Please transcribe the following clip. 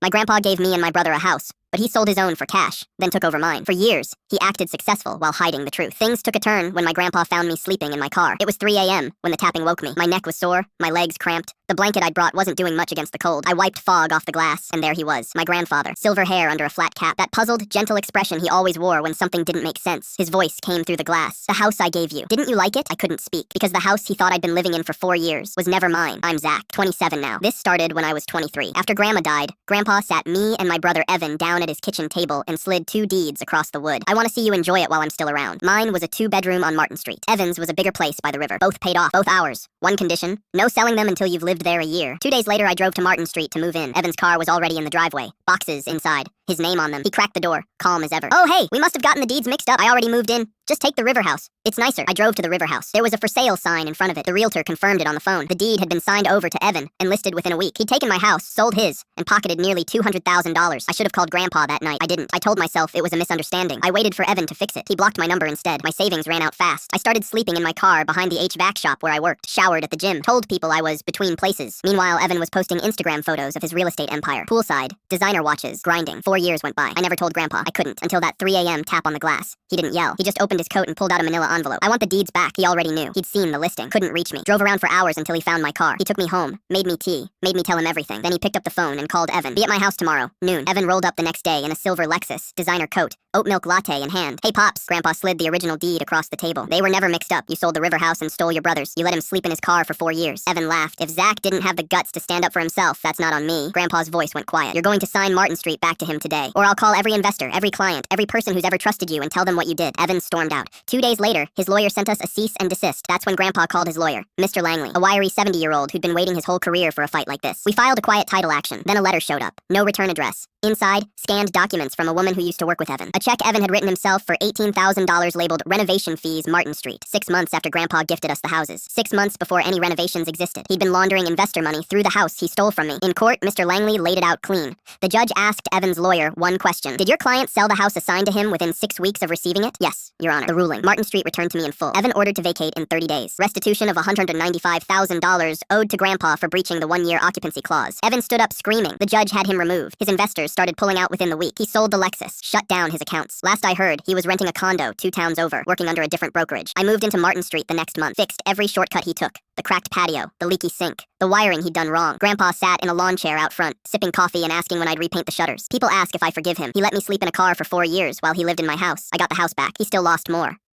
My grandpa gave me and my brother a house, but he sold his own for cash, then took over mine. For years, he acted successful while hiding the truth. Things took a turn when my grandpa found me sleeping in my car. It was 3 a.m. when the tapping woke me. My neck was sore, my legs cramped. The blanket I'd brought wasn't doing much against the cold. I wiped fog off the glass, and there he was, my grandfather. Silver hair under a flat cap, that puzzled, gentle expression he always wore when something didn't make sense. His voice came through the glass. "The house I gave you. Didn't you like it?" I couldn't speak, because the house he thought I'd been living in for 4 years was never mine. I'm Zach, 27 now. This started when I was 23. After Grandma died, Grandpa sat me and my brother Evan down at his kitchen table and slid 2 deeds across the wood. "I want to see you enjoy it while I'm still around." Mine was a 2-bedroom on Martin Street. Evan's was a bigger place by the river. Both paid off, both ours. One condition, no selling them until you've lived there a year. 2 days later, I drove to Martin Street to move in. Evan's car was already in the driveway. Boxes inside. His name on them. He cracked the door, calm as ever. "Oh, hey, we must have gotten the deeds mixed up. I already moved in. Just take the river house. It's nicer." I drove to the river house. There was a for sale sign in front of it. The realtor confirmed it on the phone. The deed had been signed over to Evan and listed within a week. He'd taken my house, sold his, and pocketed nearly $200,000. I should have called Grandpa that night. I didn't. I told myself it was a misunderstanding. I waited for Evan to fix it. He blocked my number instead. My savings ran out fast. I started sleeping in my car behind the HVAC shop where I worked, showered at the gym, told people I was between places. Meanwhile, Evan was posting Instagram photos of his real estate empire. Poolside, designer watches, grinding. 4 years went by. I never told Grandpa. I couldn't until that 3 a.m. tap on the glass. He didn't yell. He just opened his coat and pulled out a manila envelope. "I want the deeds back." He already knew. He'd seen the listing. Couldn't reach me. Drove around for hours until he found my car. He took me home, made me tea, made me tell him everything. Then he picked up the phone and called Evan. "Be at my house tomorrow, noon." Evan rolled up the next day in a silver Lexus, designer coat, oat milk latte in hand. "Hey, Pops." Grandpa slid the original deed across the table. "They were never mixed up. You sold the river house and stole your brother's. You let him sleep in his car for 4 years. Evan laughed. "If Zach didn't have the guts to stand up for himself, that's not on me." Grandpa's voice went quiet. "You're going to sign Martin Street back to him today, or I'll call every investor, every client, every person who's ever trusted you and tell them what you did." Evan stormed out. 2 days later, his lawyer sent us a cease and desist. That's when Grandpa called his lawyer, Mr. Langley, a wiry 70-year-old who'd been waiting his whole career for a fight like this. We filed a quiet title action. Then a letter showed up. No return address. Inside, scanned documents from a woman who used to work with Evan. A check Evan had written himself for $18,000 labeled renovation fees Martin Street. 6 months after Grandpa gifted us the houses. 6 months before any renovations existed. He'd been laundering investor money through the house he stole from me. In court, Mr. Langley laid it out clean. The judge asked Evan's lawyer one question. "Did your client sell the house assigned to him within 6 weeks of receiving it?" "Yes, Your Honor." The ruling. Martin Street returned to me in full. Evan ordered to vacate in 30 days. Restitution of $195,000 owed to Grandpa for breaching the 1-year occupancy clause. Evan stood up screaming. The judge had him removed. His investors started pulling out within the week. He sold the Lexus, shut down his accounts. Last I heard, he was renting a condo 2 towns over, working under a different brokerage. I moved into Martin Street the next month, fixed every shortcut he took. The cracked patio, the leaky sink, the wiring he'd done wrong. Grandpa sat in a lawn chair out front, sipping coffee and asking when I'd repaint the shutters. People ask if I forgive him. He let me sleep in a car for 4 years while he lived in my house. I got the house back. He still lost more.